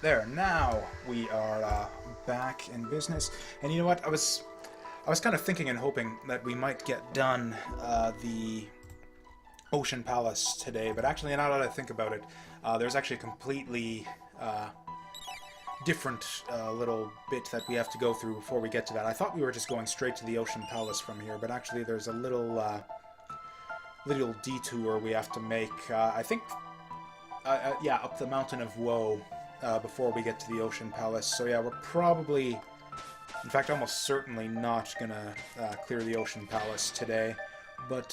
There, now we are back in business. And you know what? I was kind of thinking and hoping that we might get done the Ocean Palace today, but actually, now that I think about it, there's actually a completely different little bit that we have to go through before we get to that. I thought we were just going straight to the Ocean Palace from here, but actually, there's a little detour we have to make. I think, yeah, up the Mountain of Woe. Before we get to the Ocean Palace. So yeah, we're probably, in fact, almost certainly not gonna clear the Ocean Palace today. But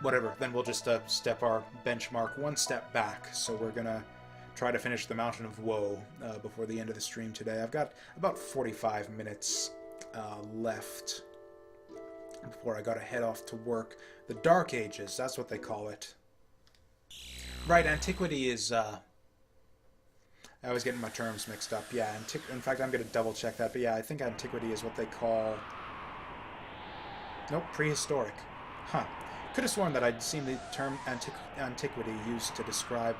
whatever, then we'll just step our benchmark one step back. So we're gonna try to finish the Mountain of Woe before the end of the stream today. I've got about 45 minutes left before I gotta head off to work. The Dark Ages, that's what they call it. Right, Antiquity is... I was getting my terms mixed up. Yeah, in fact, I'm going to double check that. But yeah, I think Antiquity is what they call... Nope, Prehistoric. Huh. Could have sworn that I'd seen the term Antiquity used to describe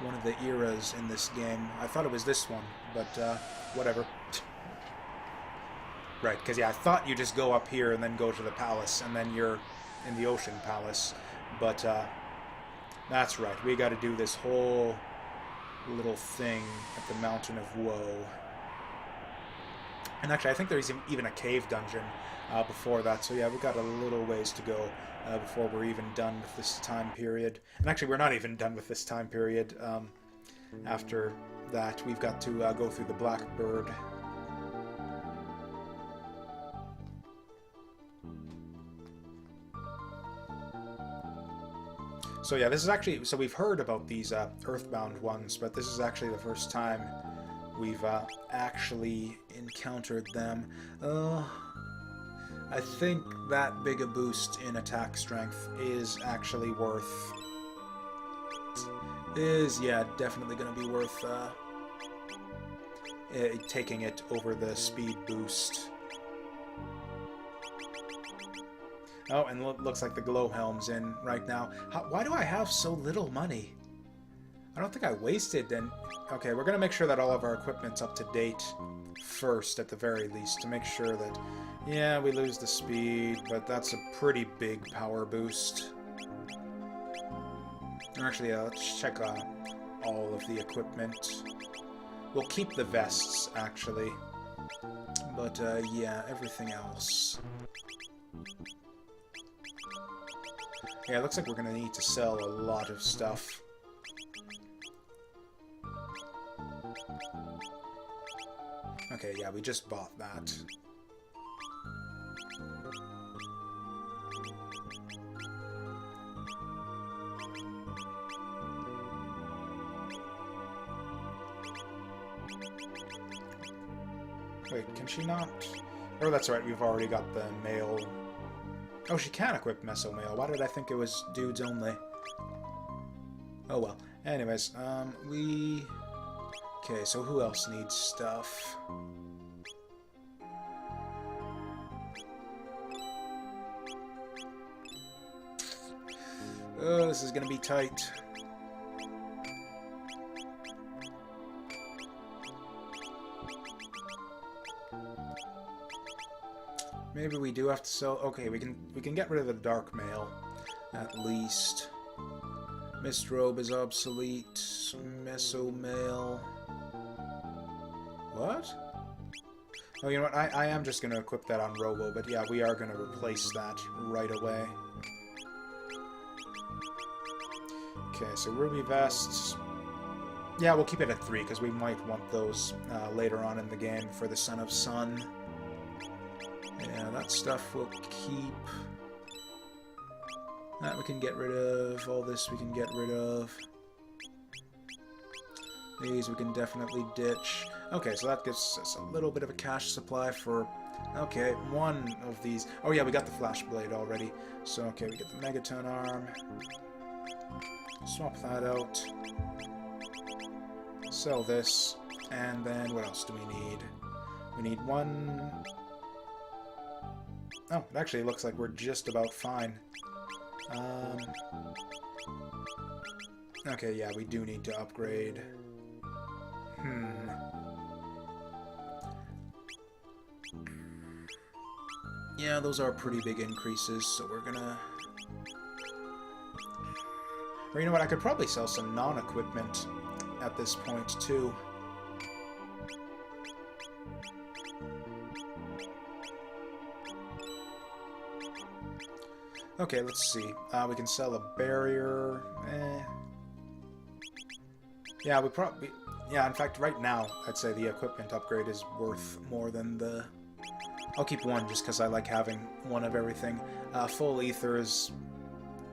one of the eras in this game. I thought it was this one, but whatever. Right, because yeah, I thought you just go up here and then go to the palace, and then you're in the Ocean Palace. But that's right, we got to do this whole... little thing at the Mountain of Woe. And actually, I think there's even a cave dungeon before that, so yeah, we've got a little ways to go before we're even done with this time period. And actually, we're not even done with this time period. After that, we've got to go through the Blackbird. So yeah, this is actually, so we've heard about these Earthbound ones, but this is actually the first time we've actually encountered them. I think that big a boost in attack strength is actually worth, yeah, definitely going to be worth taking it over the speed boost. Oh, and looks like the Glowhelm's in right now. Why do I have so little money? I don't think I wasted and... Okay, we're going to make sure that all of our equipment's up to date first, at the very least, to make sure that... Yeah, we lose the speed, but that's a pretty big power boost. Actually, let's check all of the equipment. We'll keep the vests, actually. But, yeah, everything else... Yeah, it looks like we're going to need to sell a lot of stuff. Okay, yeah, we just bought that. Wait, can she not? Oh, that's right, we've already got the male... Oh, she can equip Mesomail. Why did I think it was dudes only? Oh well. Anyways, Okay, so who else needs stuff? Oh, this is gonna be tight. Maybe we do have to sell... Okay, we can get rid of the Dark Mail, at least. Mist Robe is obsolete. Meso Mail... What? Oh, you know what? I am just going to equip that on Robo, but yeah, we are going to replace that right away. Okay, so Ruby Vests... Yeah, we'll keep it at 3, because we might want those later on in the game for the Son of Sun. Yeah, that stuff we'll keep. That we can get rid of. All this we can get rid of. These we can definitely ditch. Okay, so that gives us a little bit of a cash supply for... Okay, one of these... Oh yeah, we got the Flash Blade already. So, okay, we get the Megaton Arm. Swap that out. Sell this. And then what else do we need? We need one... Oh, it actually looks like we're just about fine. Okay, yeah, we do need to upgrade. Yeah, those are pretty big increases, so we're gonna... Or you know what, I could probably sell some non-equipment at this point, too. Okay, let's see. We can sell a barrier. Yeah, we probably... Yeah, in fact, right now, I'd say the equipment upgrade is worth more than the... I'll keep one just because I like having one of everything. Full ether is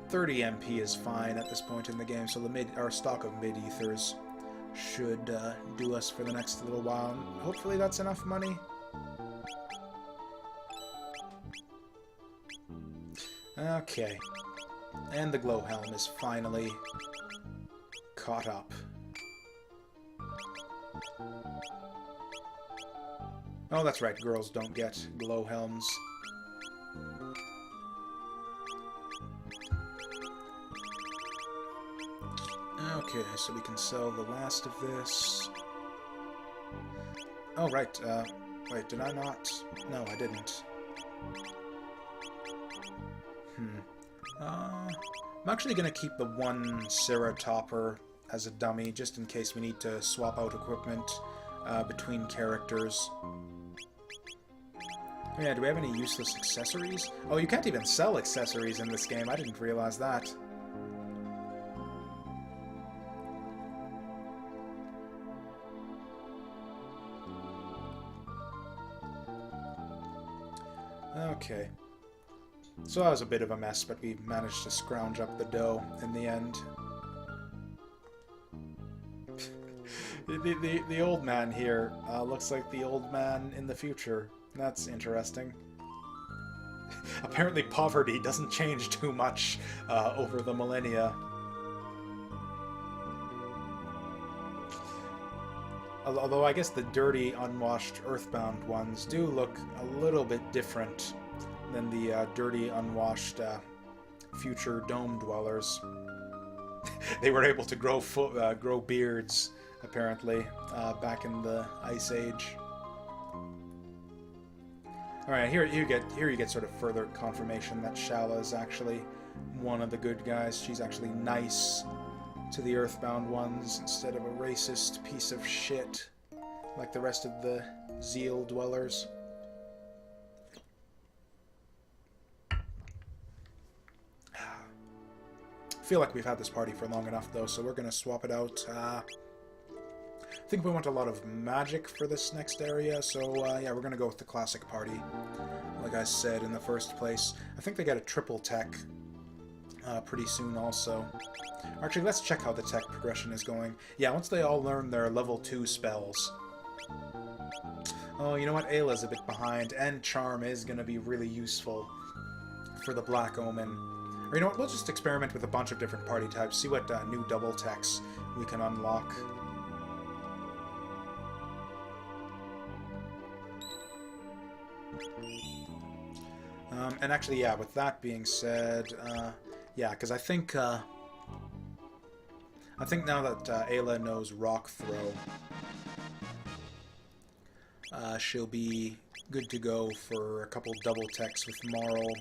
30 MP is fine at this point in the game, so our stock of mid ethers should do us for the next little while. And hopefully that's enough money. Okay. And the glow helm is finally caught up. Oh, that's right, girls don't get glow helms. Okay, so we can sell the last of this. Oh, right, wait, did I not? No, I didn't. I'm actually going to keep the one Ceratopper as a dummy, just in case we need to swap out equipment between characters. Oh yeah, do we have any useless accessories? Oh, you can't even sell accessories in this game. I didn't realize that. Okay. So that was a bit of a mess, but we managed to scrounge up the dough in the end. The old man here looks like the old man in the future. That's interesting. Apparently poverty doesn't change too much over the millennia. Although I guess the dirty, unwashed Earthbound ones do look a little bit different than the dirty, unwashed future Dome Dwellers. They were able to grow beards, apparently, back in the Ice Age. Alright, here you get sort of further confirmation that Shala is actually one of the good guys. She's actually nice to the Earthbound ones instead of a racist piece of shit like the rest of the Zeal Dwellers. I feel like we've had this party for long enough, though, so we're going to swap it out. I think we want a lot of magic for this next area, so yeah, we're going to go with the classic party, like I said in the first place. I think they get a triple tech pretty soon also. Actually, let's check how the tech progression is going. Yeah, once they all learn their level 2 spells. Oh, you know what? Ayla's a bit behind, and Charm is going to be really useful for the Black Omen. Or you know what? We'll just experiment with a bunch of different party types, see what new double techs we can unlock. And actually, yeah, with that being said, yeah, because I think now that Ayla knows Rock Throw, she'll be good to go for a couple double techs with Marl.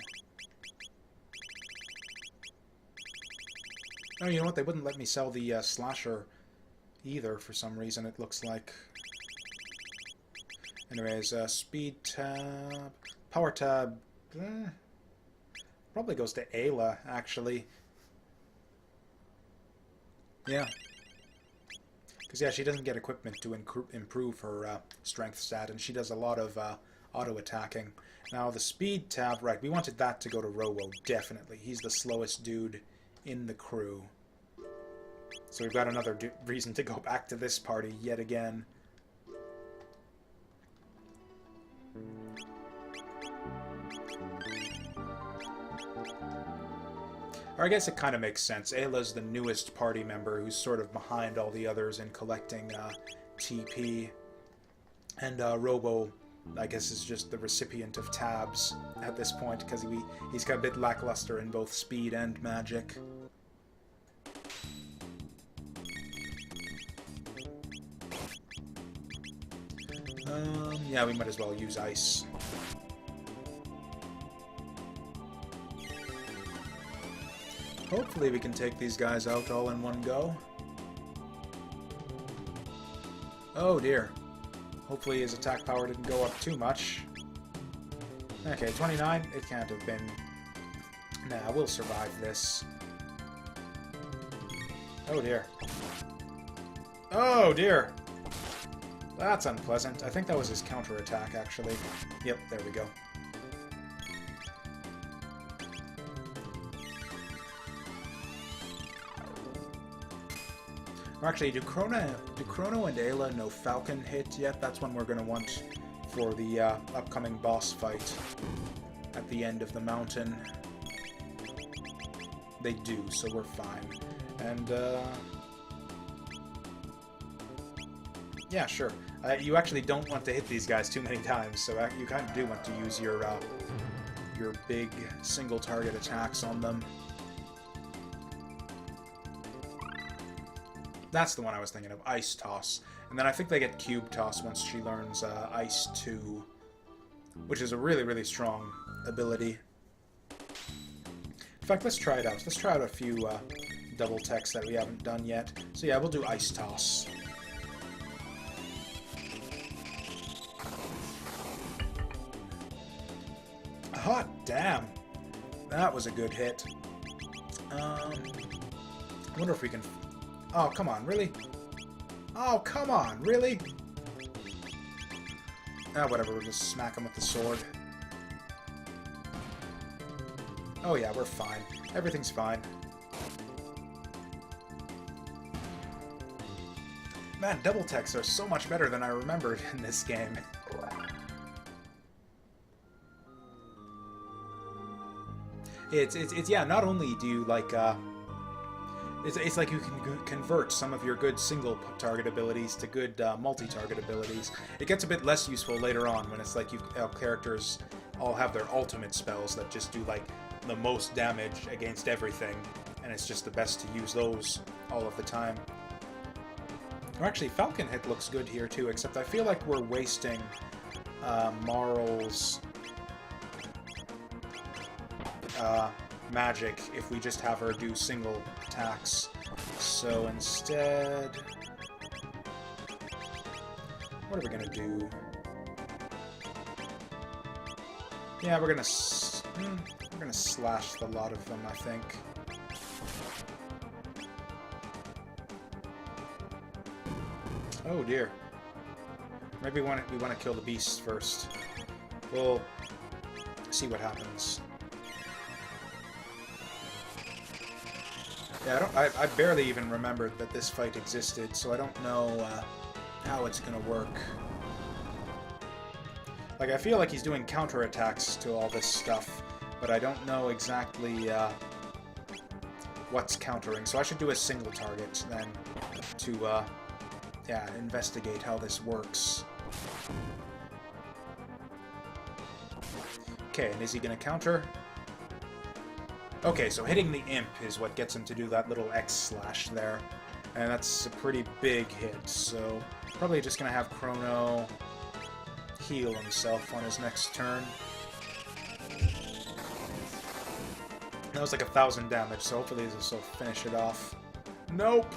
Oh, you know what? They wouldn't let me sell the Slasher either for some reason, it looks like. Anyways, Speed Tab... Power Tab... probably goes to Ayla, actually. Yeah. Because, yeah, she doesn't get equipment to improve her strength stat, and she does a lot of auto-attacking. Now, the Speed Tab, right, we wanted that to go to Robo, definitely. He's the slowest dude in the crew. So we've got another reason to go back to this party yet again. Or I guess it kind of makes sense. Ayla's the newest party member who's sort of behind all the others in collecting TP. And Robo, I guess, is just the recipient of tabs at this point, because he's got a bit lackluster in both speed and magic. Yeah, we might as well use ice. Hopefully we can take these guys out all in one go. Oh dear. Hopefully his attack power didn't go up too much. Okay, 29. It can't have been... Nah, we'll survive this. Oh dear. Oh dear! That's unpleasant. I think that was his counterattack, actually. Yep, there we go. Or actually, do Chrono and Ayla know Falcon hit yet? That's one we're going to want for the upcoming boss fight at the end of the mountain. They do, so we're fine. And, yeah, sure. You actually don't want to hit these guys too many times, so you kind of do want to use your big single-target attacks on them. That's the one I was thinking of, Ice Toss. And then I think they get Cube Toss once she learns Ice 2, which is a really, really strong ability. In fact, let's try it out. Let's try out a few double techs that we haven't done yet. So yeah, we'll do Ice Toss. Hot damn! That was a good hit. I wonder if we can... Oh, come on, really? Oh, come on, really? Ah, whatever, we'll just smack him with the sword. Oh yeah, we're fine. Everything's fine. Man, double techs are so much better than I remembered in this game. It's yeah, not only do you, like, it's like you can convert some of your good single-target abilities to good multi-target abilities. It gets a bit less useful later on when it's like characters all have their ultimate spells that just do, like, the most damage against everything, and it's just the best to use those all of the time. Or actually, Falcon Hit looks good here, too, except I feel like we're wasting Marl's magic if we just have her do single attacks. So instead, what are we gonna do? Yeah, we're gonna slash the lot of them, I think. Oh dear. Maybe we want to kill the beasts first. We'll see what happens. Yeah, I barely even remembered that this fight existed, so I don't know how it's gonna work. Like, I feel like he's doing counterattacks to all this stuff, but I don't know exactly what's countering. So I should do a single target then to, yeah, investigate how this works. Okay, and is he gonna counter? Okay, so hitting the imp is what gets him to do that little X slash there. And that's a pretty big hit, so probably just gonna have Chrono heal himself on his next turn. That was like 1,000 damage, so hopefully this will finish it off. Nope!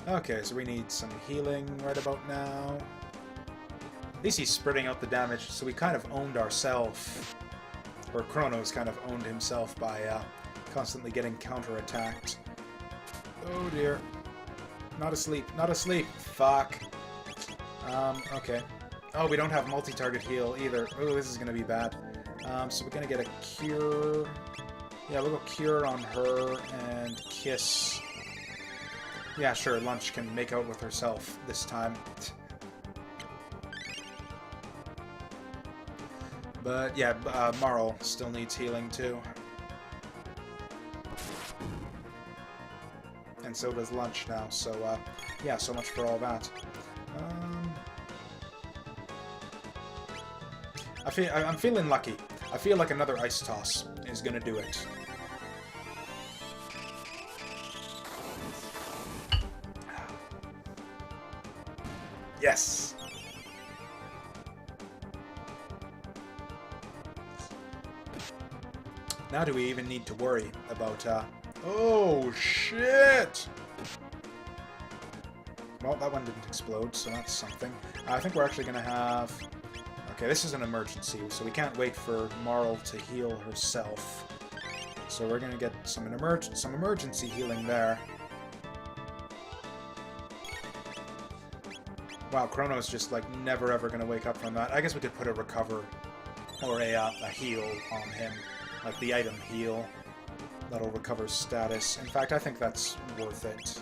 Okay, so we need some healing right about now. At least he's spreading out the damage, so we kind of owned ourselves. Or Chrono's kind of owned himself by constantly getting counterattacked. Oh dear. Not asleep, not asleep. Fuck. Okay. Oh, we don't have multi-target heal either. Oh, this is gonna be bad. So we're gonna get a cure. Yeah, we'll go cure on her and kiss. Yeah, sure, Lunch can make out with herself this time. But yeah, Marl still needs healing too. And so does Lunch now, so yeah, so much for all that. I'm feeling lucky. I feel like another Ice Toss is gonna do it. Yes! Now do we even need to worry about, Oh, shit! Well, that one didn't explode, so that's something. I think we're actually going to have... Okay, this is an emergency, so we can't wait for Marl to heal herself. So we're going to get some emergency healing there. Wow, Chrono's just, like, never ever going to wake up from that. I guess we could put a recover or a heal on him. Like the item heal. That'll recover status. In fact, I think that's worth it.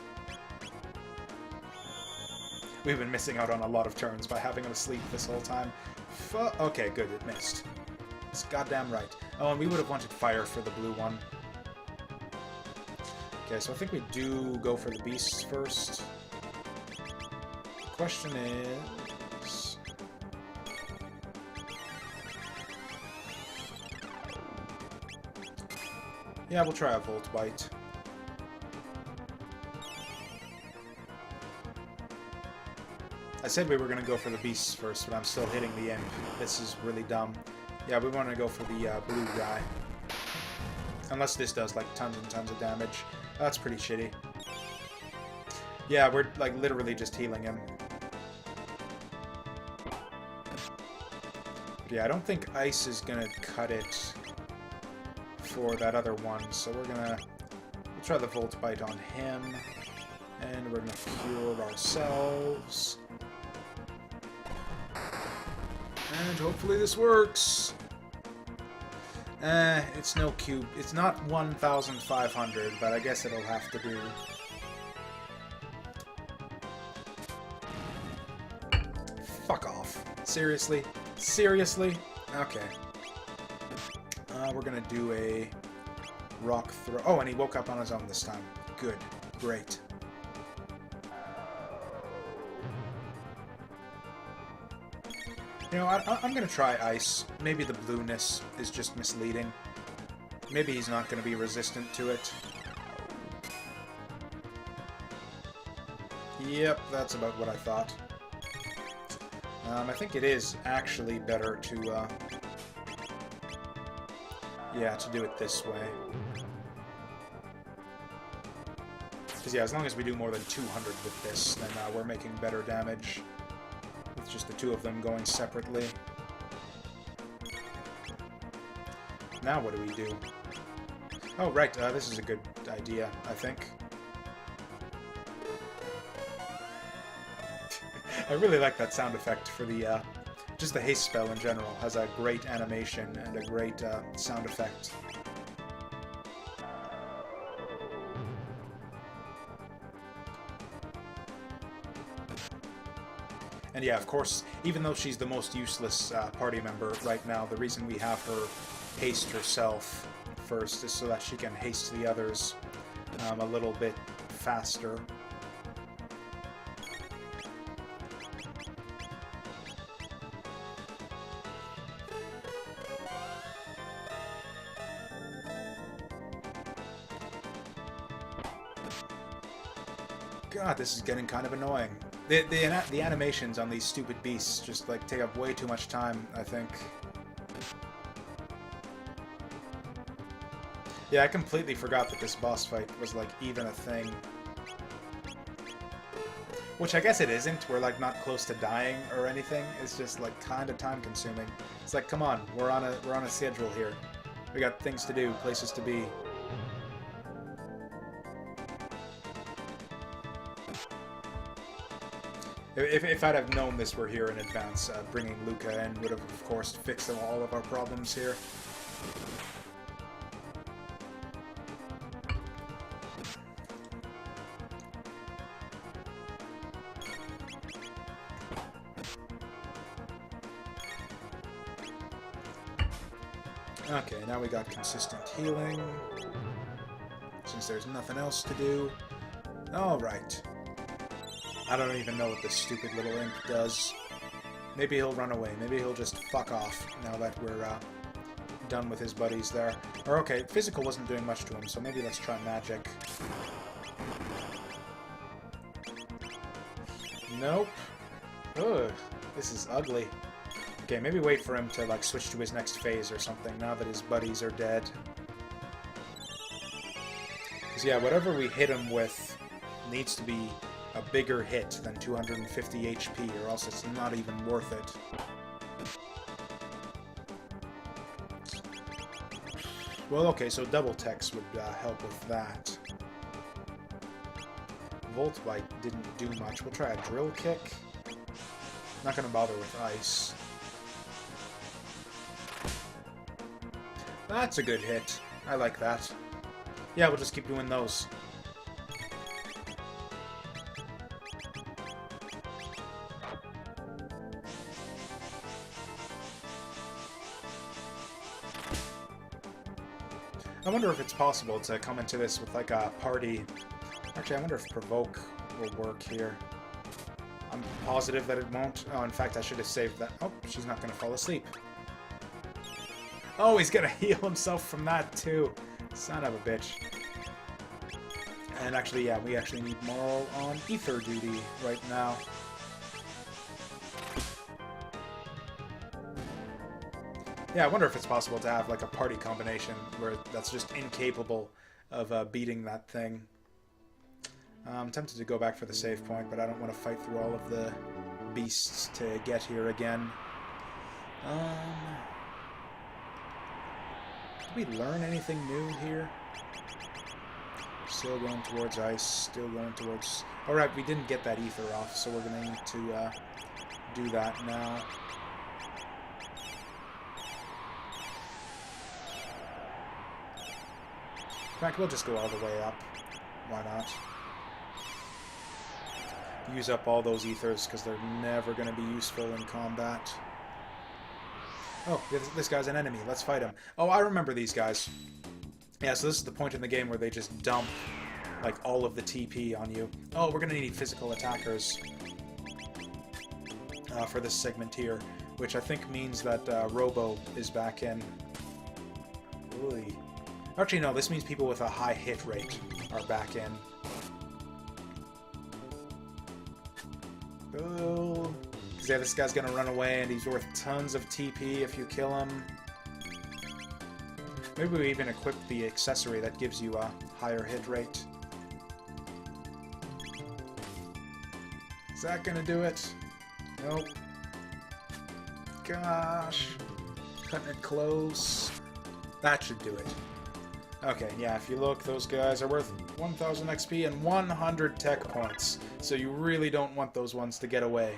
We've been missing out on a lot of turns by having him asleep this whole time. Okay, good, it missed. It's goddamn right. Oh, and we would have wanted fire for the blue one. Okay, so I think we do go for the beasts first. The question is... Yeah, we'll try a Volt Bite. I said we were going to go for the beasts first, but I'm still hitting the imp. This is really dumb. Yeah, we want to go for the blue guy. Unless this does, like, tons and tons of damage. That's pretty shitty. Yeah, we're, like, literally just healing him. But yeah, I don't think ice is going to cut it for that other one, so we're going to... We'll try the Volt Bite on him. And we're going to cure ourselves. And hopefully this works. It's no cube. It's not 1,500, but I guess it'll have to do. Fuck off. Seriously? Seriously? Okay. We're gonna do a rock throw. Oh, and he woke up on his own this time. Good. Great. You know, I'm going to try ice. Maybe the blueness is just misleading. Maybe he's not going to be resistant to it. Yep, that's about what I thought. I think it is actually better to, yeah, to do it this way. Because, yeah, as long as we do more than 200 with this, then we're making better damage. With just the two of them going separately. Now what do we do? Oh, right, this is a good idea, I think. I really like that sound effect for the, just the haste spell in general. Has a great animation and a great, sound effect. And yeah, of course, even though she's the most useless party member right now, the reason we have her haste herself first is so that she can haste the others a little bit faster. God, this is getting kind of annoying. The animations on these stupid beasts just, like, take up way too much time, I think. Yeah, I completely forgot that this boss fight was, like, even a thing. Which I guess it isn't. We're, like, not close to dying or anything. It's just, like, kind of time-consuming. It's like, come on, we're on a schedule here. We got things to do, places to be. If I'd have known this were here in advance, bringing Luca in would have, of course, fixed all of our problems here. Okay, now we got consistent healing. Since there's nothing else to do. Alright. I don't even know what this stupid little imp does. Maybe he'll run away. Maybe he'll just fuck off now that we're done with his buddies there. Or okay, physical wasn't doing much to him, so maybe let's try magic. Nope. Ugh, this is ugly. Okay, maybe wait for him to, like, switch to his next phase or something now that his buddies are dead. So yeah, whatever we hit him with needs to be a bigger hit than 250 HP, or else it's not even worth it. Well, okay, so double text would help with that. Volt Bite didn't do much. We'll try a drill kick. Not gonna bother with ice. That's a good hit. I like that. Yeah, we'll just keep doing those. I wonder if it's possible to come into this with like a party. Actually, I wonder if Provoke will work here. I'm positive that it won't. Oh, in fact, I should have saved that. Oh, she's not going to fall asleep. Oh, he's going to heal himself from that too. Son of a bitch. And actually, yeah, we actually need Moral on Ether duty right now. Yeah, I wonder if it's possible to have like a party combination where that's just incapable of beating that thing. I'm tempted to go back for the save point, but I don't want to fight through all of the beasts to get here again. Did we learn anything new here? Still going towards ice, still going towards... Alright, we didn't get that ether off, so we're going to need to do that now. In fact, we'll just go all the way up. Why not? Use up all those ethers, because they're never going to be useful in combat. Oh, this guy's an enemy. Let's fight him. Oh, I remember these guys. Yeah, so this is the point in the game where they just dump, like, all of the TP on you. Oh, we're going to need physical attackers for this segment here, which I think means that Robo is back in. Ooh. Actually, no, this means people with a high hit rate are back in. Oh, because yeah, this guy's gonna run away, and he's worth tons of TP if you kill him. Maybe we even equip the accessory that gives you a higher hit rate. Is that gonna do it? Nope. Gosh. Cutting it close. That should do it. Okay, yeah, if you look, those guys are worth 1,000 XP and 100 tech points. So you really don't want those ones to get away.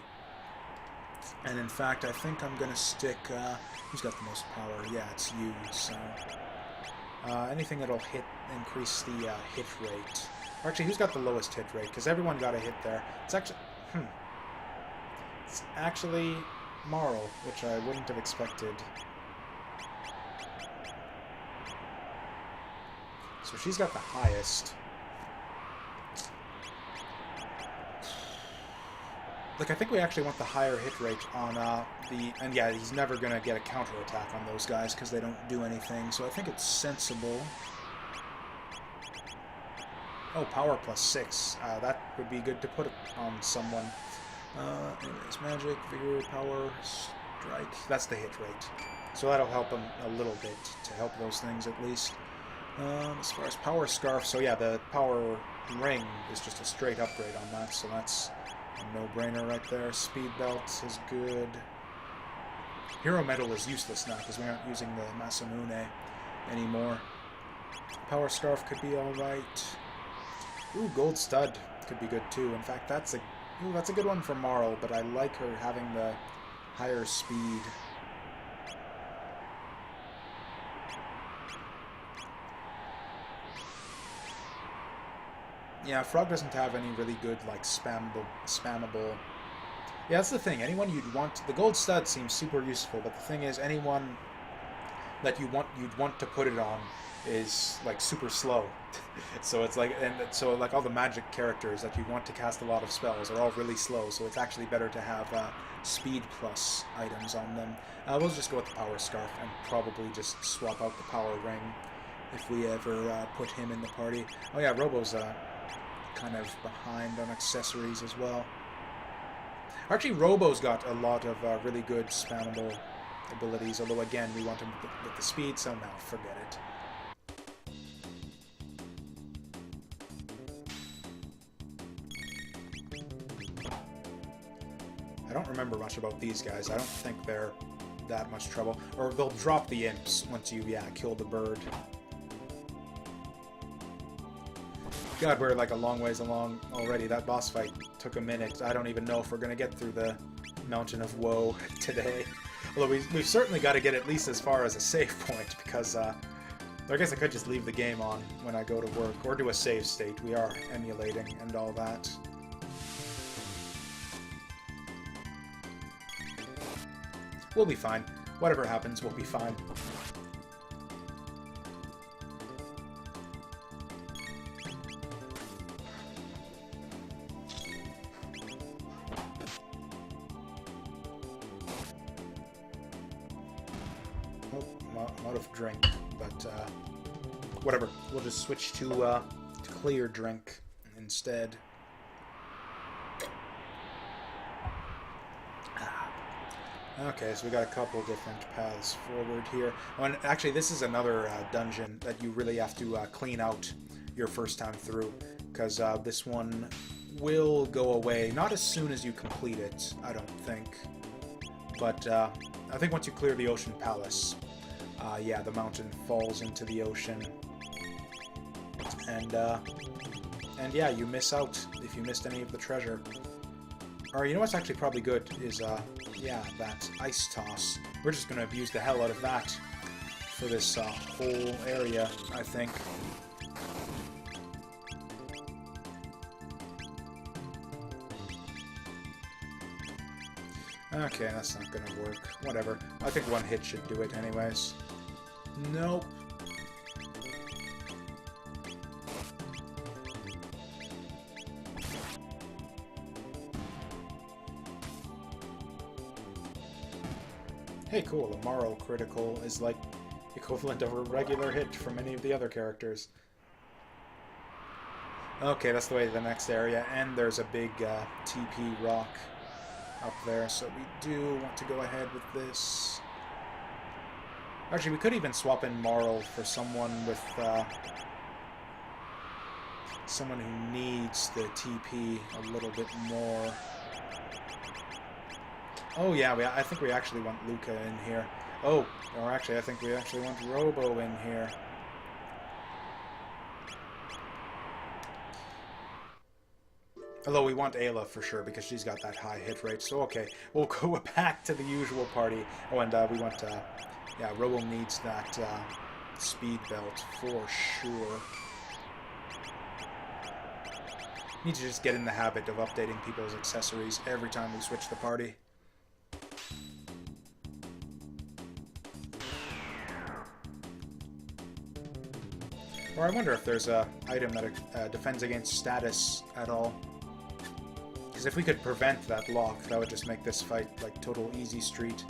And in fact, I think I'm going to stick... who's got the most power? Yeah, it's you, so... anything that'll increase the hit rate. Or actually, who's got the lowest hit rate? Because everyone got a hit there. It's actually... It's actually Marl, which I wouldn't have expected. So she's got the highest. Look, I think we actually want the higher hit rate on the... And yeah, he's never going to get a counterattack on those guys because they don't do anything. So I think it's sensible. Oh, power plus 6. That would be good to put on someone. Anyways, magic, vigor, power, strike. That's the hit rate. So that'll help him a little bit to help those things at least. As far as power scarf, so yeah, the power ring is just a straight upgrade on that, so that's a no-brainer right there. Speed belt is good. Hero medal is useless now because we aren't using the Masamune anymore. Power scarf could be alright. Ooh, gold stud could be good too. In fact, that's a good one for Marl, but I like her having the higher speed. Yeah, Frog doesn't have any really good, like, spammable... Yeah, that's the thing. Anyone you'd want... The gold stud seems super useful, but the thing is, anyone that you'd want to put it on is, like, super slow. So it's like... And so, like, all the magic characters that you want to cast a lot of spells are all really slow, so it's actually better to have speed plus items on them. We'll just go with the power scarf and probably just swap out the power ring if we ever put him in the party. Oh yeah, Robo's... kind of behind on accessories as well. Actually, Robo's got a lot of really good spammable abilities, although again, we want him with the speed, so no, forget it. don't remember much about these guys. I don't think they're that much trouble. Or they'll drop the imps once you, yeah, kill the bird. God, we're like a long ways along already. That boss fight took a minute. I don't even know if we're going to get through the Mountain of Woe today. Although we've certainly got to get at least as far as a save point, because I guess I could just leave the game on when I go to work, or do a save state. We are emulating and all that. We'll be fine. Whatever happens, we'll be fine. Out of drink, but whatever. We'll just switch to clear drink instead. Okay, so we got a couple different paths forward here. Oh, and actually, this is another dungeon that you really have to clean out your first time through, because this one will go away not as soon as you complete it, I don't think. But I think once you clear the Ocean Palace, yeah, the mountain falls into the ocean, and yeah, you miss out if you missed any of the treasure. Or you know what's actually probably good is yeah, that ice toss. We're just gonna abuse the hell out of that for this whole area, I think. Okay, that's not gonna work. Whatever. I think one hit should do it anyways. Nope. Hey, cool. A moral critical is like equivalent of a regular hit from any of the other characters. Okay, that's the way to the next area, and there's a big TP rock up there, so we do want to go ahead with this. Actually, we could even swap in Marl for someone with someone who needs the TP a little bit more. Oh yeah, I think we actually want Luca in here. Oh, or actually, I think we actually want Robo in here. Although we want Ayla for sure, because she's got that high hit rate. So okay, we'll go back to the usual party. Oh, and we want, yeah, Robo needs that speed belt for sure. Need to just get in the habit of updating people's accessories every time we switch the party. Or I wonder if there's a item that defends against status at all. Because if we could prevent that lock, that would just make this fight like total easy street.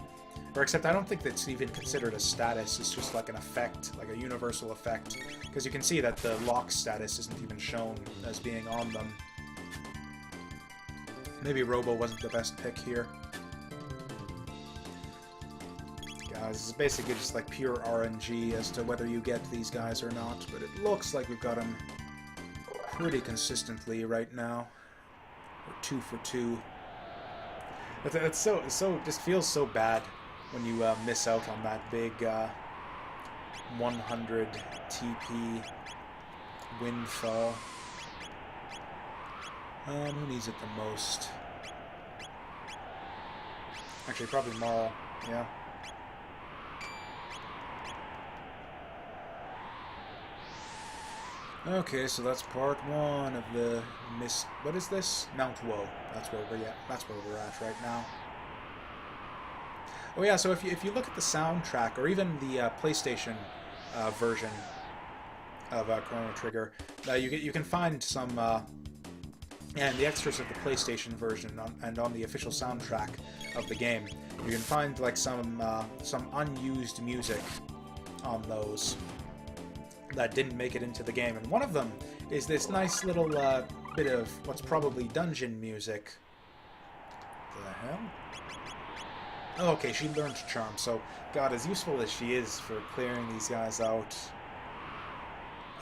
Or except I don't think that's even considered a status, it's just like an effect, like a universal effect. Because you can see that the lock status isn't even shown as being on them. Maybe Robo wasn't the best pick here. This is basically just like pure RNG as to whether you get these guys or not, but it looks like we've got them pretty consistently right now. We're 2 for 2. It's so just feels so bad when you miss out on that big 100 TP windfall. Who needs it the most? Actually, probably Marl. Yeah. Okay, so that's part 1 of the what is this? Mount Woe. That's where we're at. That's where we're at right now. Oh yeah, so if you look at the soundtrack, or even the PlayStation version of Chrono Trigger, you can find some and the extras of the PlayStation version and on the official soundtrack of the game, you can find like some unused music on those that didn't make it into the game, and one of them is this nice little bit of what's probably dungeon music. The hell? Oh, okay, she learned Charm, so, God, as useful as she is for clearing these guys out,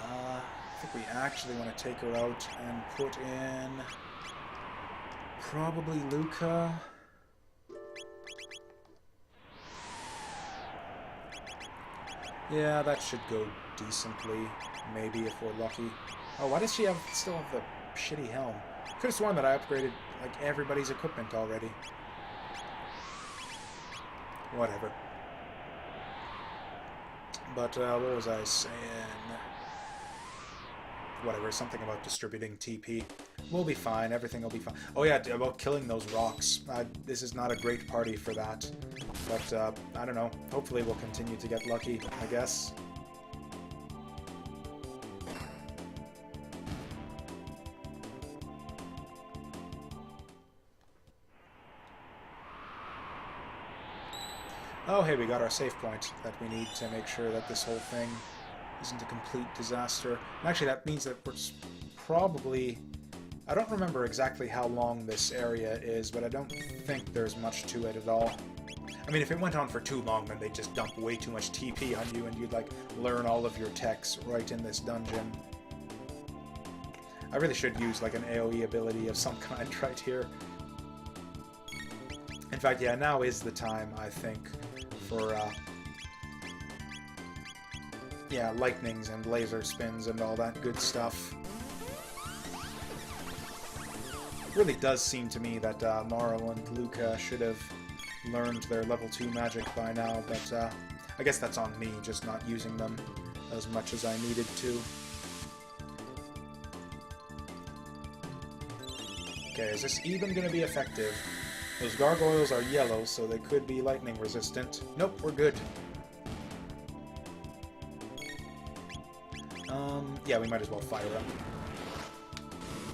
I think we actually want to take her out and put in probably Luca. Yeah, that should go decently, maybe, if we're lucky. Oh, why does she still have the shitty helm? Could have sworn that I upgraded, like, everybody's equipment already. Whatever. But, what was I saying? Whatever, something about distributing TP. We'll be fine, everything will be fine. Oh yeah, about killing those rocks. This is not a great party for that. But, I don't know. Hopefully we'll continue to get lucky, I guess. Oh, hey, we got our save point that we need to make sure that this whole thing isn't a complete disaster. And actually, that means that we're probably... I don't remember exactly how long this area is, but I don't think there's much to it at all. I mean, if it went on for too long, then they'd just dump way too much TP on you, and you'd, like, learn all of your techs right in this dungeon. I really should use, like, an AoE ability of some kind right here. In fact, yeah, now is the time, I think, for, yeah, lightnings and laser spins and all that good stuff. It really does seem to me that Marl and Luca should have learned their level 2 magic by now, but I guess that's on me, just not using them as much as I needed to. Okay, is this even going to be effective? Those gargoyles are yellow, so they could be lightning resistant. Nope, we're good. Yeah, we might as well fire up.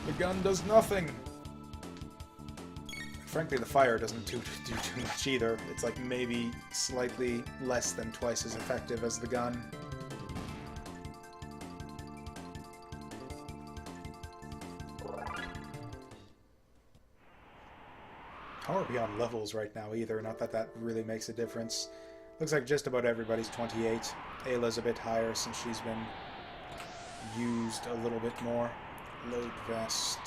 The gun does nothing! Frankly, the fire doesn't do too much either. It's like maybe slightly less than twice as effective as the gun. How are we on levels right now either? Not that that really makes a difference. Looks like just about everybody's 28. Ayla's a bit higher since she's been used a little bit more. Load vest.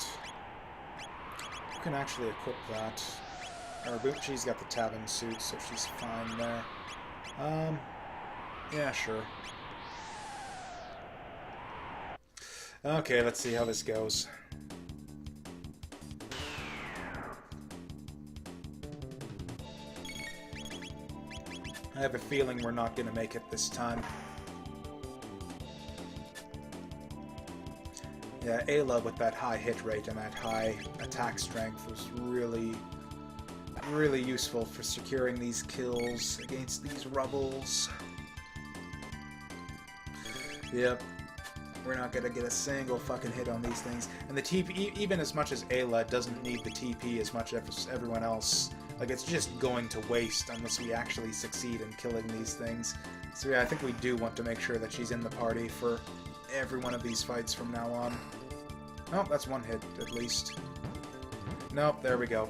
Who can actually equip that? She's got the Tavern suit, so she's fine there. Yeah, sure. Okay, let's see how this goes. I have a feeling we're not going to make it this time. Yeah, Ayla with that high hit rate and that high attack strength was really useful for securing these kills against these rubbles. Yep. We're not gonna get a single fucking hit on these things. And the TP, even as much as Ayla doesn't need the TP as much as everyone else, like, it's just going to waste unless we actually succeed in killing these things. So yeah, I think we do want to make sure that she's in the party for every one of these fights from now on. Oh, that's one hit, at least. Nope, there we go.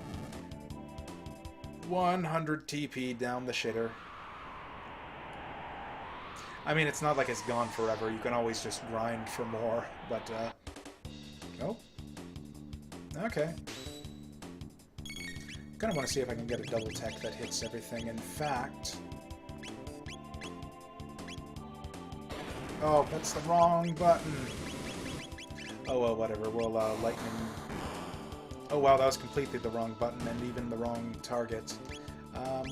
100 TP down the shitter. I mean, it's not like it's gone forever. You can always just grind for more, but, oh. Okay. Kind of want to see if I can get a double tech that hits everything. In fact... Oh, that's the wrong button. Oh, well, whatever. We'll, lightning... Oh, wow, that was completely the wrong button and even the wrong target.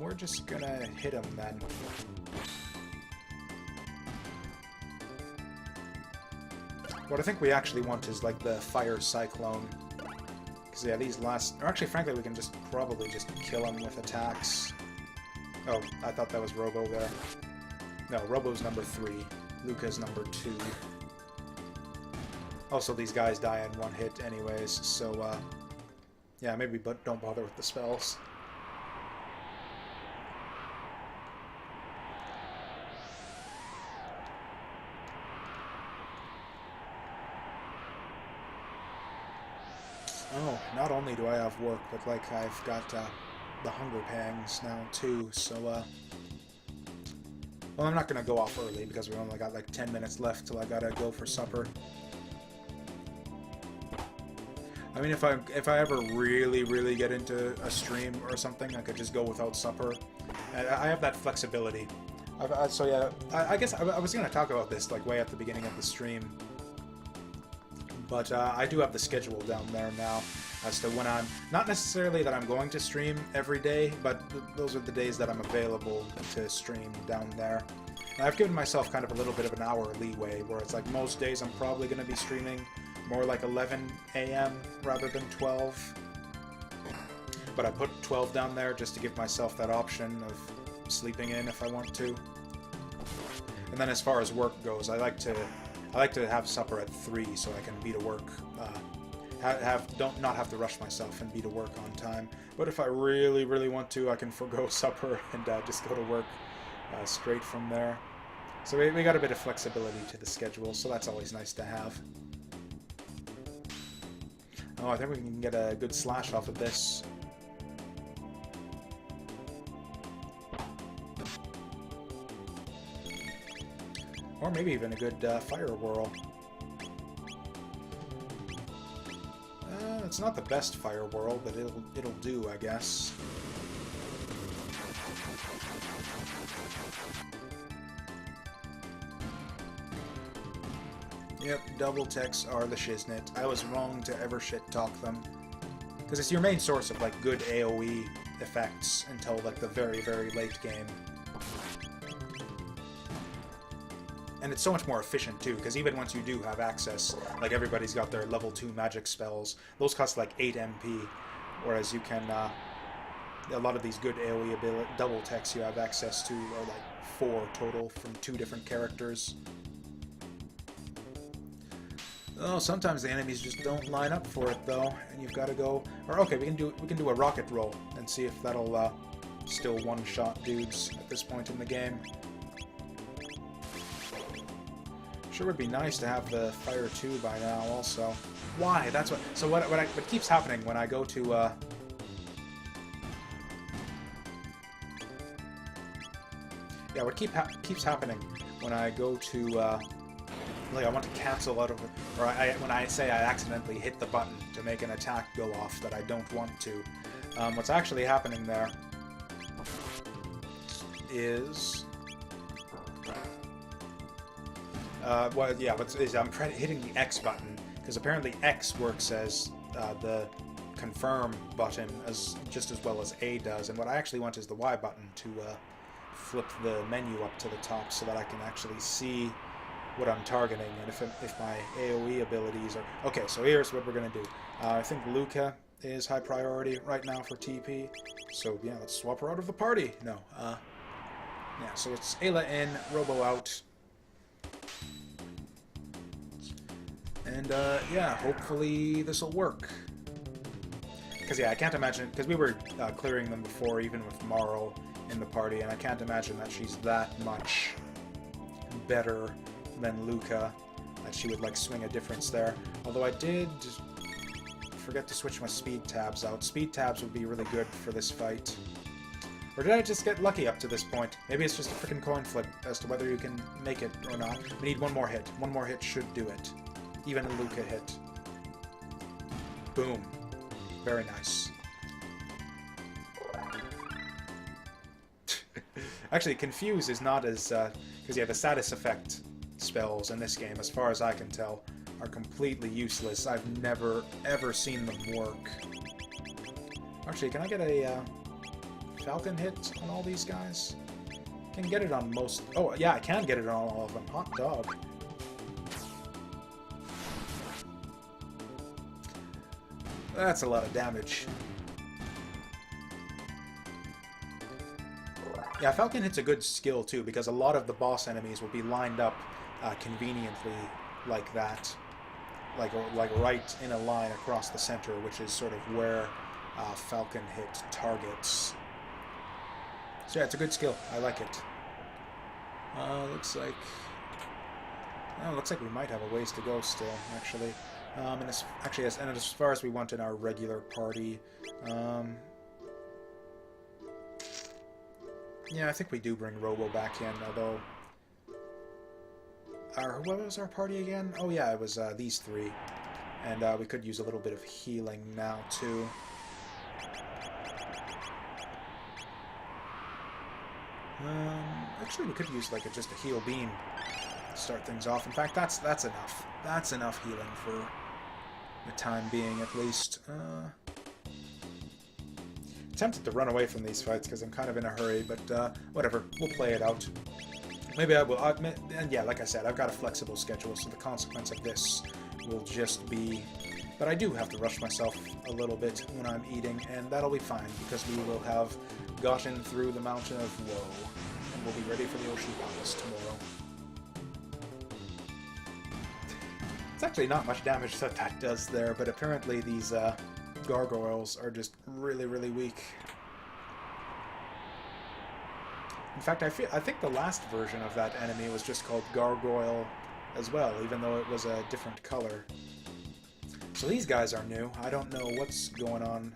We're just gonna hit him, then. What I think we actually want is, like, the Fire Cyclone. Because, yeah, these last... Or actually, frankly, we can just probably just kill him with attacks. Oh, I thought that was Robo there. No, Robo's number 3. Luca's number 2. Also, these guys die in one hit anyways, so, yeah, maybe don't bother with the spells. Oh, not only do I have work, but, like, I've got, the hunger pangs now, too, so, well, I'm not gonna go off early, because we only got, like, 10 minutes left till I gotta go for supper. I mean, if I ever really get into a stream or something, I could just go without supper. I have that flexibility. So yeah, I guess I was going to talk about this like way at the beginning of the stream, but I do have the schedule down there now as to when I'm, not necessarily that I'm going to stream every day, but those are the days that I'm available to stream down there. And I've given myself kind of a little bit of an hour leeway, where it's like most days I'm probably going to be streaming more like 11 a.m. rather than 12. But I put 12 down there just to give myself that option of sleeping in if I want to. And then as far as work goes, I like to have supper at 3 so I can be to work. Not have to rush myself and be to work on time. But if I really, really want to, I can forgo supper and just go to work straight from there. So we got a bit of flexibility to the schedule, so that's always nice to have. Oh, I think we can get a good slash off of this. Or maybe even a good fire whirl. It's not the best fire whirl, but it'll do, I guess. Yep, double techs are the shiznit. I was wrong to ever shit-talk them. Because it's your main source of, like, good AoE effects until, like, the very, very late game. And it's so much more efficient, too, because even once you do have access, like, everybody's got their level 2 magic spells. Those cost, like, 8 MP, whereas you can, a lot of these good AoE double techs you have access to are, like, 4 total from 2 different characters. Oh, sometimes the enemies just don't line up for it, though, and you've got to go... Or, okay, we can do a rocket roll and see if that'll, still one-shot dudes at this point in the game. Sure would be nice to have the Fire 2 by now, also. Why? That's what... So what keeps happening when I go to, Yeah, what keeps happening when I go to, like, I want to cancel out of... Or when I say I accidentally hit the button to make an attack go off that I don't want to, what's actually happening there is... well, yeah, I'm hitting the X button, because apparently X works as the confirm button just as well as A does, and what I actually want is the Y button to flip the menu up to the top so that I can actually see what I'm targeting, and if my AoE abilities are... Okay, so here's what we're going to do. I think Luca is high priority right now for TP, so yeah, let's swap her out of the party. No, yeah, so it's Ayla in, Robo out. And, yeah, hopefully this'll work. Because, yeah, I can't imagine... Because we were clearing them before, even with Marl in the party, and I can't imagine that she's that much better than Luca, that she would, like, swing a difference there. Although I did forget to switch my speed tabs out. Speed tabs would be really good for this fight. Or did I just get lucky up to this point? Maybe it's just a freaking coin flip as to whether you can make it or not. We need one more hit. One more hit should do it. Even a Luca hit. Boom. Very nice. Actually, Confuse is not as... Because, yeah, the status effect spells in this game, as far as I can tell, are completely useless. I've never, ever seen them work. Actually, can I get a Falcon hit on all these guys? Can get it on most... Oh, yeah, I can get it on all of them. Hot dog. That's a lot of damage. Yeah, Falcon hit's a good skill, too, because a lot of the boss enemies will be lined up conveniently like that. Like right in a line across the center, which is sort of where Falcon hit targets. So yeah, it's a good skill. I like it. Looks like... Oh, looks like we might have a ways to go still, actually. And as far as we want in our regular party, yeah, I think we do bring Robo back in, although... What was our party again? Oh yeah, it was these three. And we could use a little bit of healing now, too. Actually, we could use like just a heal beam to start things off. In fact, that's enough. That's enough healing for the time being, at least. Tempted to run away from these fights because I'm kind of in a hurry, but whatever. We'll play it out. Maybe I will. And yeah, like I said, I've got a flexible schedule, so the consequence of this will just be that I do have to rush myself a little bit when I'm eating, and that'll be fine, because we will have gotten through the Mountain of Woe, and we'll be ready for the Ocean Palace tomorrow. It's actually not much damage that does there, but apparently these gargoyles are just really, really weak. In fact, I think the last version of that enemy was just called Gargoyle as well, even though it was a different color. So these guys are new. I don't know what's going on.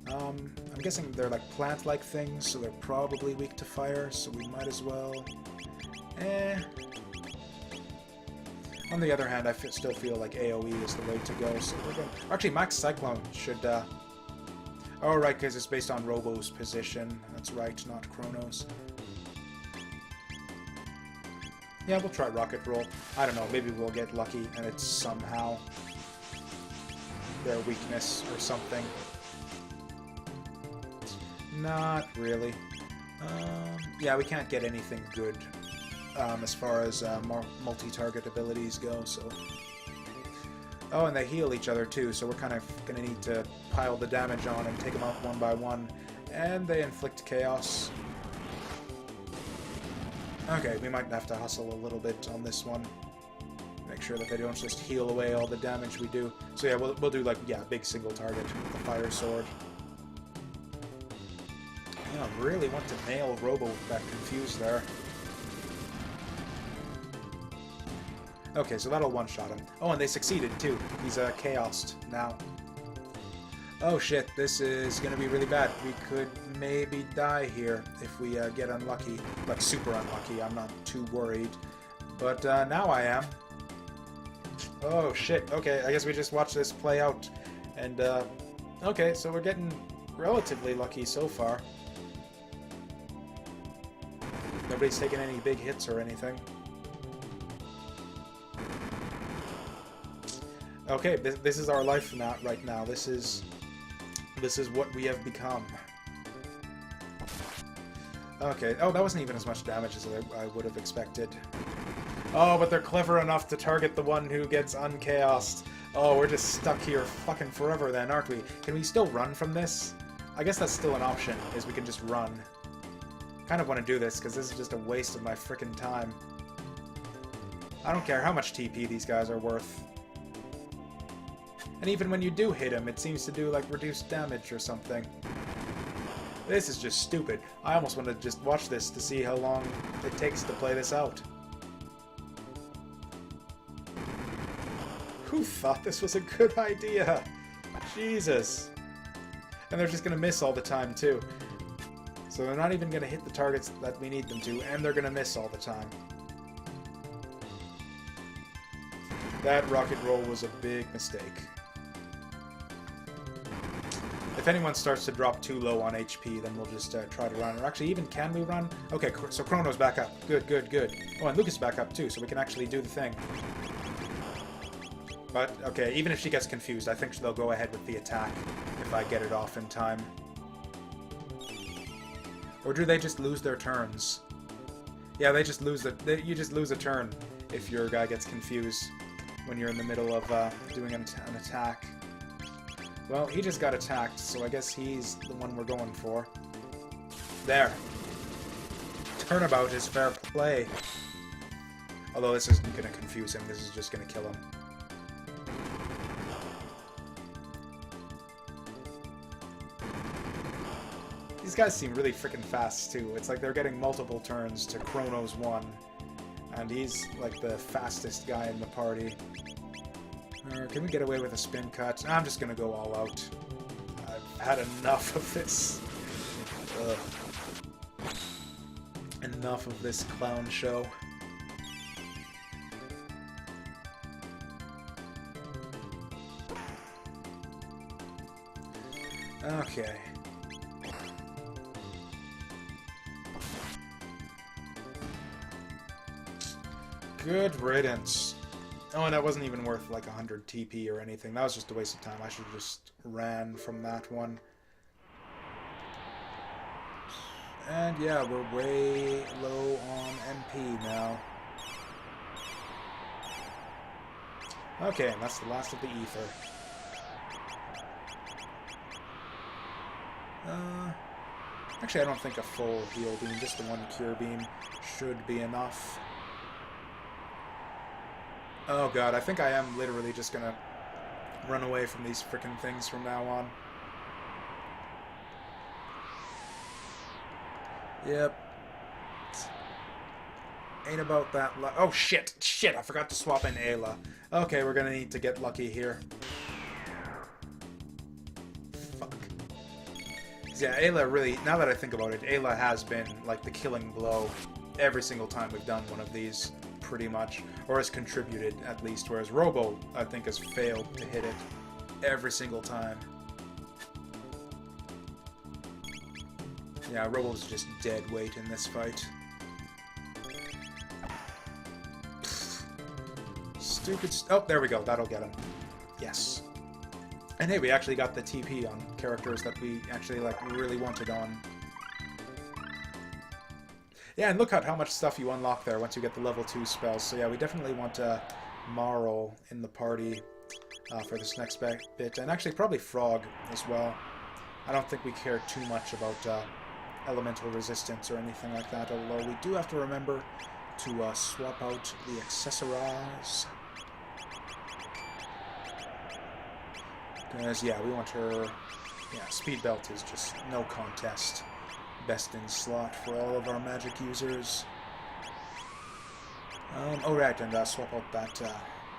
I'm guessing they're like plant-like things, so they're probably weak to fire, so we might as well... On the other hand, I still feel like AoE is the way to go, so we're going... Actually, Max Cyclone should... Oh, right, because it's based on Robo's position. That's right, not Chrono's. Yeah, we'll try Rocket Roll. I don't know, maybe we'll get lucky and it's somehow their weakness or something. Not really. Yeah, we can't get anything good as far as multi-target abilities go, so... Oh, and they heal each other too, so we're kind of going to need to pile the damage on and take them out one by one. And they inflict chaos. Okay, we might have to hustle a little bit on this one. Make sure that they don't just heal away all the damage we do. So yeah, we'll do like, yeah, big single target with the fire sword. Yeah, I really want to nail Robo with that confuse there. Okay, so that'll one-shot him. Oh, and they succeeded too. He's chaosed now. Oh shit, this is gonna be really bad. We could maybe die here if we get unlucky. Like, super unlucky. I'm not too worried. But now I am. Oh shit, okay, I guess we just watch this play out. And, okay, so we're getting relatively lucky so far. Nobody's taken any big hits or anything. Okay, this is our life now, right now. This is what we have become. Okay. Oh, that wasn't even as much damage as I would have expected. Oh, but they're clever enough to target the one who gets unchaosed. Oh, we're just stuck here fucking forever then, aren't we? Can we still run from this? I guess that's still an option, is we can just run. Kind of want to do this, because this is just a waste of my frickin' time. I don't care how much TP these guys are worth. And even when you do hit him, it seems to do, like, reduced damage or something. This is just stupid. I almost want to just watch this to see how long it takes to play this out. Who thought this was a good idea? Jesus. And they're just going to miss all the time, too. So they're not even going to hit the targets that we need them to, and they're going to miss all the time. That rocket roll was a big mistake. If anyone starts to drop too low on HP, then we'll just try to run. Or actually, even can we run? Okay, so Chrono's back up. Good, good, good. Oh, and Lucas is back up too, so we can actually do the thing. But, okay, even if she gets confused, I think they'll go ahead with the attack if I get it off in time. Or do they just lose their turns? Yeah, they just lose you just lose a turn if your guy gets confused when you're in the middle of doing an attack. Well, he just got attacked, so I guess he's the one we're going for. There. Turnabout is fair play. Although this isn't going to confuse him, this is just going to kill him. These guys seem really freaking fast, too. It's like they're getting multiple turns to Chrono's one. And he's, like, the fastest guy in the party. Can we get away with a spin cut? I'm just gonna go all out. I've had enough of this. Enough of this clown show. Okay. Good riddance. Oh, and that wasn't even worth like 100 TP or anything. That was just a waste of time. I should have just ran from that one. And yeah, we're way low on MP now. Okay, and that's the last of the ether. Actually, I don't think a full heal beam, just the one cure beam should be enough. Oh god, I think I am literally just gonna run away from these frickin' things from now on. Yep. Ain't about that oh shit! Shit, I forgot to swap in Ayla. Okay, we're gonna need to get lucky here. Fuck. Yeah, Ayla really, now that I think about it, Ayla has been like the killing blow every single time we've done one of these, pretty much. Or has contributed, at least, whereas Robo, I think, has failed to hit it every single time. Yeah, Robo's just dead weight in this fight. Stupid oh, there we go. That'll get him. Yes. And hey, we actually got the TP on characters that we actually, like, really wanted on. Yeah, and look at how much stuff you unlock there once you get the level 2 spells. So yeah, we definitely want Marl in the party for this next bit. And actually probably Frog as well. I don't think we care too much about elemental resistance or anything like that, although we do have to remember to swap out the accessories. Because, yeah, we want her... Yeah, Speed Belt is just no contest. Best in slot for all of our magic users. Oh right, and swap out that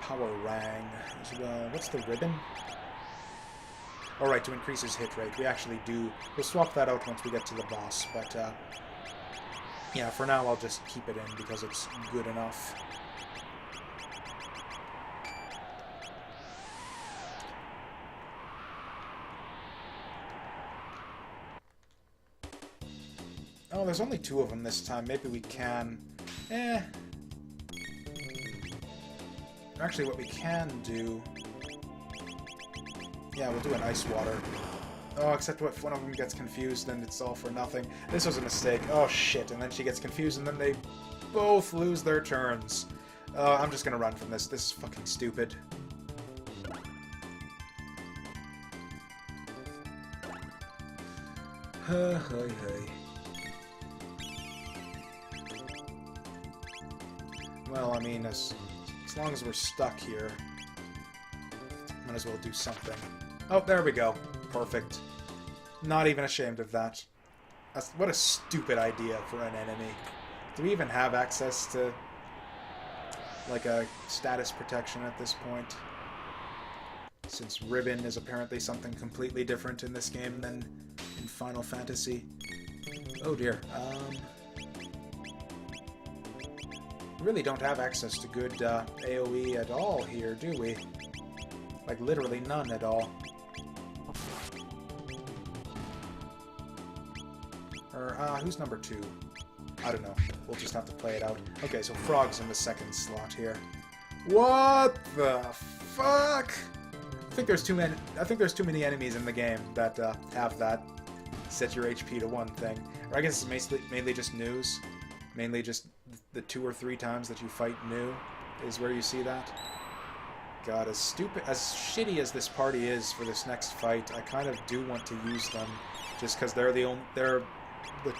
Power Rang as well. What's the ribbon? Alright, to increase his hit rate. We actually do... We'll swap that out once we get to the boss, but yeah, for now I'll just keep it in because it's good enough. Oh, there's only 2 of them this time. Maybe we can... Actually, what we can do... Yeah, we'll do an Ice Water. Oh, except if one of them gets confused, then it's all for nothing. This was a mistake. Oh, shit. And then she gets confused, and then they both lose their turns. I'm just gonna run from this. This is fucking stupid. Hey. Well, I mean, as long as we're stuck here, might as well do something. Oh, there we go. Perfect. Not even ashamed of that. What a stupid idea for an enemy. Do we even have access to, like, a status protection at this point? Since Ribbon is apparently something completely different in this game than in Final Fantasy. Oh dear. We really don't have access to good AoE at all here, do we? Like, literally none at all. Or, who's number 2? I don't know. We'll just have to play it out. Okay, so Frog's in the second slot here. What the fuck? I think there's too many enemies in the game that have that set your HP to 1 thing. Or I guess it's mainly just news. Mainly just the 2 or 3 times that you fight new is where you see that. God, as shitty as this party is for this next fight, I kind of do want to use them, just because they're the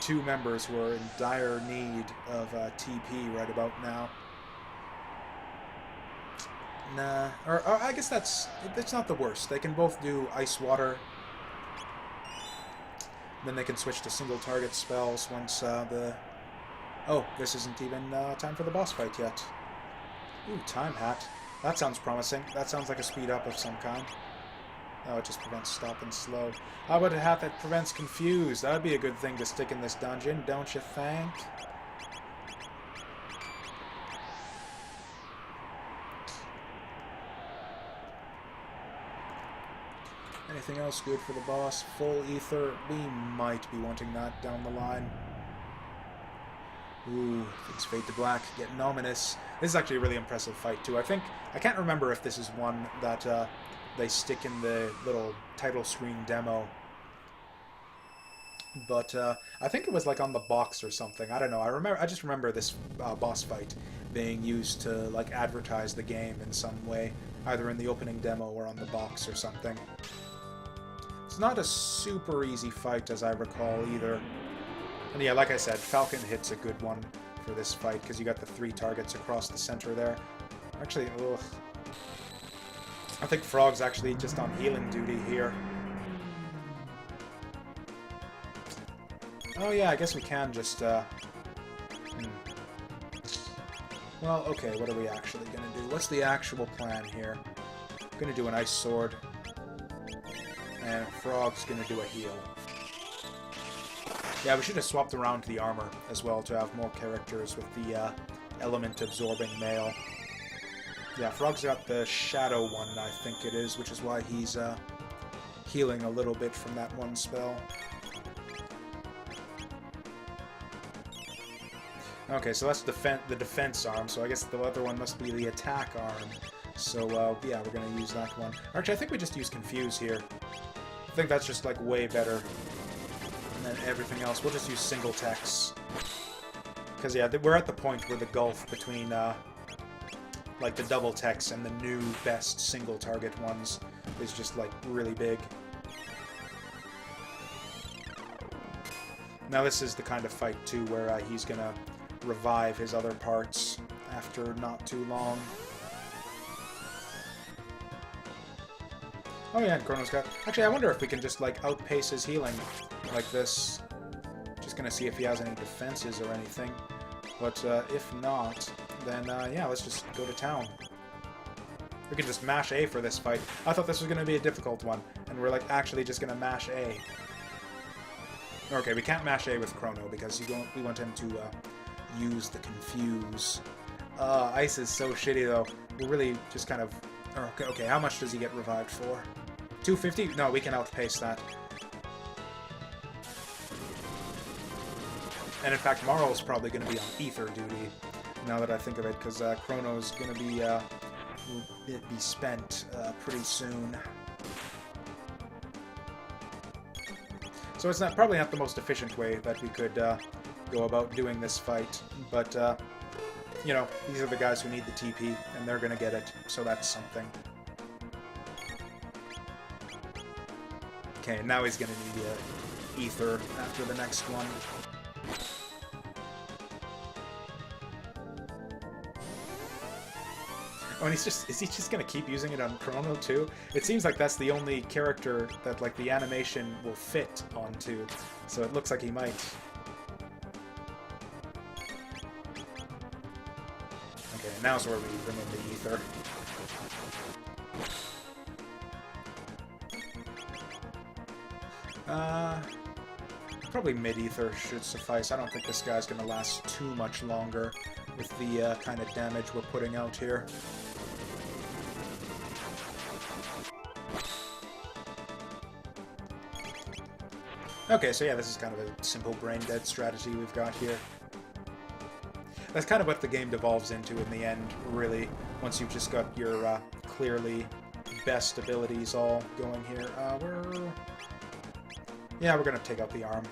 2 members who are in dire need of TP right about now. Nah, or I guess that's not the worst. They can both do Ice Water. Then they can switch to single target spells once Oh, this isn't even time for the boss fight yet. Ooh, Time Hat. That sounds promising. That sounds like a speed up of some kind. Oh, it just prevents stop and slow. How about a hat that prevents confuse? That would be a good thing to stick in this dungeon, don't you think? Anything else good for the boss? Full ether? We might be wanting that down the line. Ooh, things fade to black, getting ominous. This is actually a really impressive fight, too. I can't remember if this is one that they stick in the little title screen demo. But I think it was like on the box or something. I don't know. I just remember this boss fight being used to like advertise the game in some way, either in the opening demo or on the box or something. It's not a super easy fight, as I recall, either. And yeah, like I said, Falcon hit's a good one for this fight, because you got the 3 targets across the center there. Actually, ugh. I think Frog's actually just on healing duty here. Oh yeah, I guess we can just, Well, okay, what are we actually gonna do? What's the actual plan here? I'm gonna do an Ice Sword. And Frog's gonna do a heal. Yeah, we should have swapped around the armor as well to have more characters with the element-absorbing mail. Yeah, Frog's got the Shadow one, I think it is, which is why he's healing a little bit from that one spell. Okay, so that's the defense arm, so I guess the other one must be the attack arm. So, yeah, we're gonna use that one. Actually, I think we just use Confuse here. I think that's just, like, way better than everything else. We'll just use single techs. Because, yeah, we're at the point where the gulf between, like, the double techs and the new best single target ones is just, like, really big. Now, this is the kind of fight, too, where he's gonna revive his other parts after not too long. Oh yeah, Chrono's got... Actually, I wonder if we can just, like, outpace his healing like this. Just gonna see if he has any defenses or anything. But, if not, then, yeah, let's just go to town. We can just mash A for this fight. I thought this was gonna be a difficult one, and we're, like, actually just gonna mash A. Okay, we can't mash A with Chrono, because we want him to, use the Confuse. Ice is so shitty, though. We're really just kind of... Okay, how much does he get revived for? 250? No, we can outpace that. And in fact, Marl's probably going to be on Ether duty, now that I think of it, because Chrono's going to be spent pretty soon. So it's probably not the most efficient way that we could go about doing this fight, but, you know, these are the guys who need the TP, and they're going to get it, so that's something. Okay, now he's going to need Ether after the next one. Oh, and is he just going to keep using it on Chrono, too? It seems like that's the only character that, like, the animation will fit onto, so it looks like he might. Okay, now's where we bring in the Ether. Probably mid-Ether should suffice. I don't think this guy's going to last too much longer with the kind of damage we're putting out here. Okay, so yeah, this is kind of a simple brain-dead strategy we've got here. That's kind of what the game devolves into in the end, really, once you've just got your clearly best abilities all going here. Yeah, we're going to take out the arm.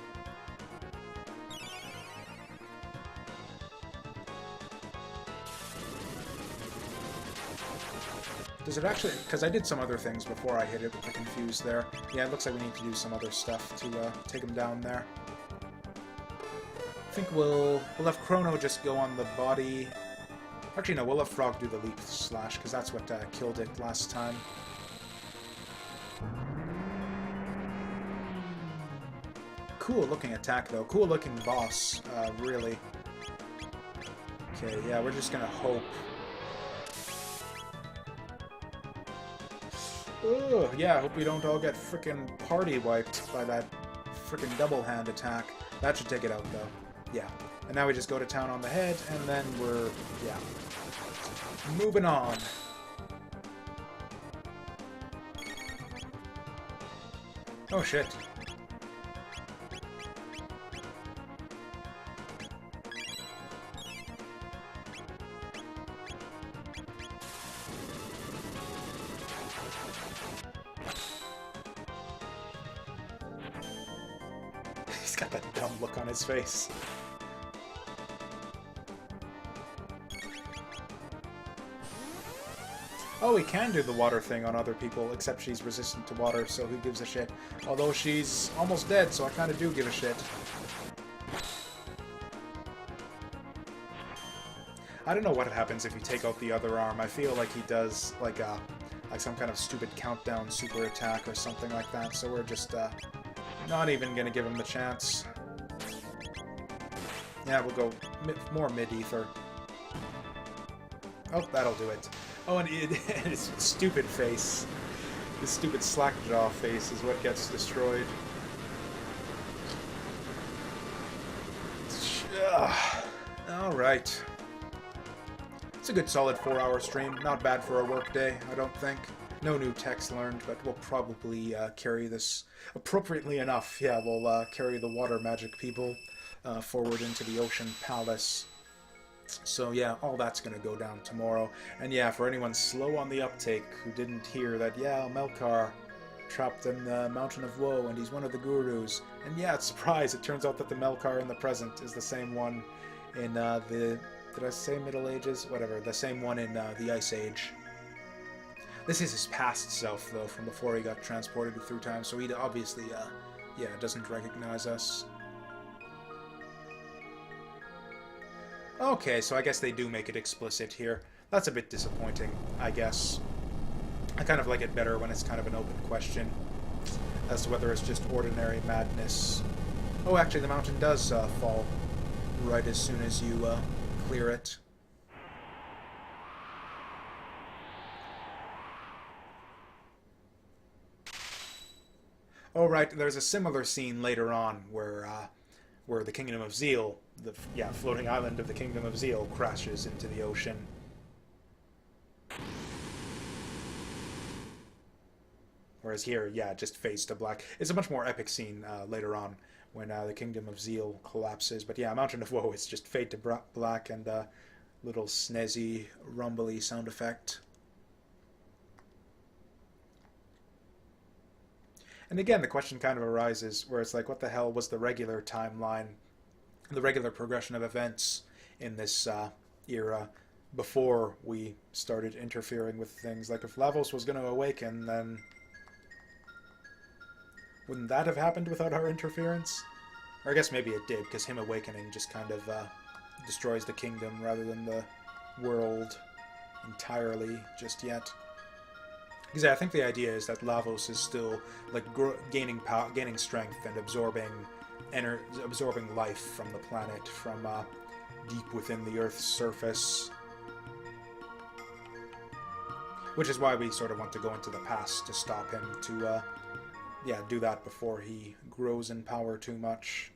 Does it actually... Because I did some other things before I hit it with the Confuse there. Yeah, it looks like we need to do some other stuff to take him down there. I think we'll have Chrono just go on the body. Actually, no, we'll have Frog do the Leap Slash, because that's what killed it last time. Cool looking attack, though. Cool looking boss, really. Okay, yeah, we're just gonna hope. Ugh, yeah, I hope we don't all get frickin' party wiped by that frickin' double hand attack. That should take it out, though. Yeah. And now we just go to town on the head, and then we're... yeah. Moving on. Oh, shit. He's got that dumb look on his face. Oh, he can do the water thing on other people, except she's resistant to water, so who gives a shit? Although she's almost dead, so I kind of do give a shit. I don't know what happens if you take out the other arm. I feel like he does like some kind of stupid countdown super attack or something like that, so we're just not even gonna give him the chance. Yeah, we'll go more mid-ether. Oh, that'll do it. Oh, and his stupid face. His stupid slackjaw face is what gets destroyed. Alright. It's a good solid 4-hour stream. Not bad for a work day, I don't think. No new techs learned, but we'll probably carry this appropriately enough. Yeah, we'll carry the water magic people forward into the Ocean Palace. So yeah, all that's going to go down tomorrow. And yeah, for anyone slow on the uptake who didn't hear that, yeah, Melkar trapped in the Mountain of Woe and he's one of the gurus. And yeah, it's a surprise, it turns out that the Melkar in the present is the same one in the... Did I say Middle Ages? Whatever, the same one in the Ice Age. This is his past self, though, from before he got transported through time, so he obviously, yeah, doesn't recognize us. Okay, so I guess they do make it explicit here. That's a bit disappointing, I guess. I kind of like it better when it's kind of an open question as to whether it's just ordinary madness. Oh, actually, the mountain does fall right as soon as you clear it. Oh, right, there's a similar scene later on where the Kingdom of Zeal, the floating island of the Kingdom of Zeal, crashes into the ocean. Whereas here, yeah, just fades to black. It's a much more epic scene later on when the Kingdom of Zeal collapses. But yeah, Mountain of Woe, it's just fade to black and little snazzy, rumbly sound effect. And again, the question kind of arises where it's like, what the hell was the regular timeline, the regular progression of events in this era before we started interfering with things? Like, if Lavos was going to awaken, then wouldn't that have happened without our interference? Or I guess maybe it did, because him awakening just kind of destroys the kingdom rather than the world entirely just yet. Because I think the idea is that Lavos is still like gaining power, gaining strength, and absorbing life from the planet, from deep within the Earth's surface. Which is why we sort of want to go into the past to stop him, to do that before he grows in power too much.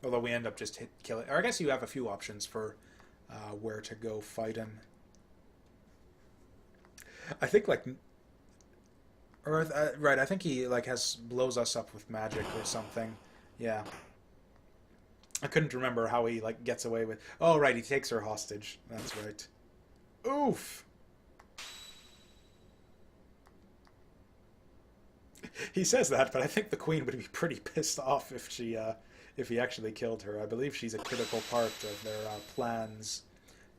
Although we end up just killing. Or I guess you have a few options for where to go fight him. I think right. I think he blows us up with magic or something. Yeah. I couldn't remember how he gets away with. Oh right, he takes her hostage. That's right. Oof. He says that, but I think the Queen would be pretty pissed off if he actually killed her. I believe she's a critical part of their plans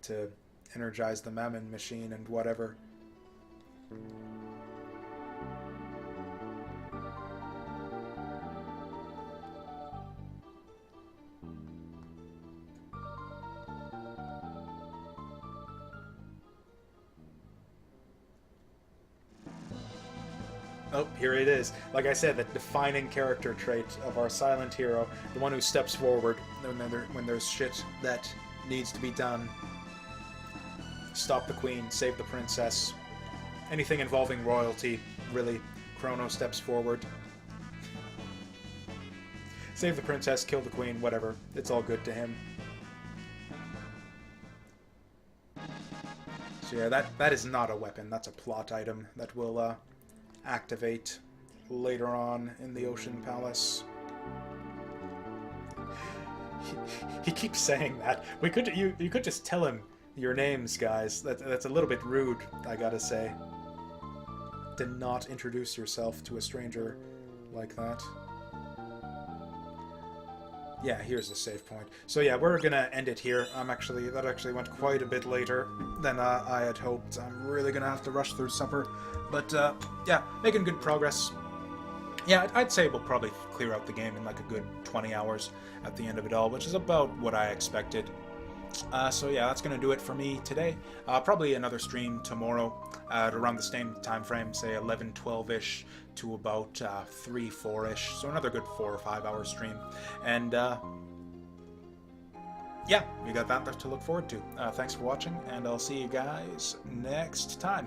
to energize the Mammon machine and whatever. Oh, here it is. Like I said, the defining character trait of our silent hero, the one who steps forward when there's shit that needs to be done. Stop the Queen, save the princess. Anything involving royalty, really, Chrono steps forward. Save the princess, kill the Queen, whatever. It's all good to him. So yeah, that is not a weapon. That's a plot item that will activate later on in the Ocean Palace. He keeps saying that. You could just tell him your names, guys. That's a little bit rude, I gotta say. To not introduce yourself to a stranger like that. Yeah, here's the save point. So yeah, we're gonna end it here. That actually went quite a bit later than I had hoped. I'm really gonna have to rush through supper, but yeah, making good progress. Yeah, I'd say we'll probably clear out the game in like a good 20 hours at the end of it all, which is about what I expected. So yeah, that's gonna do it for me today. Probably another stream tomorrow at around the same time frame, say 11, 12-ish to about 3, 4-ish. So another good 4 or 5 hour stream. And yeah, we got that to look forward to. Thanks for watching, and I'll see you guys next time.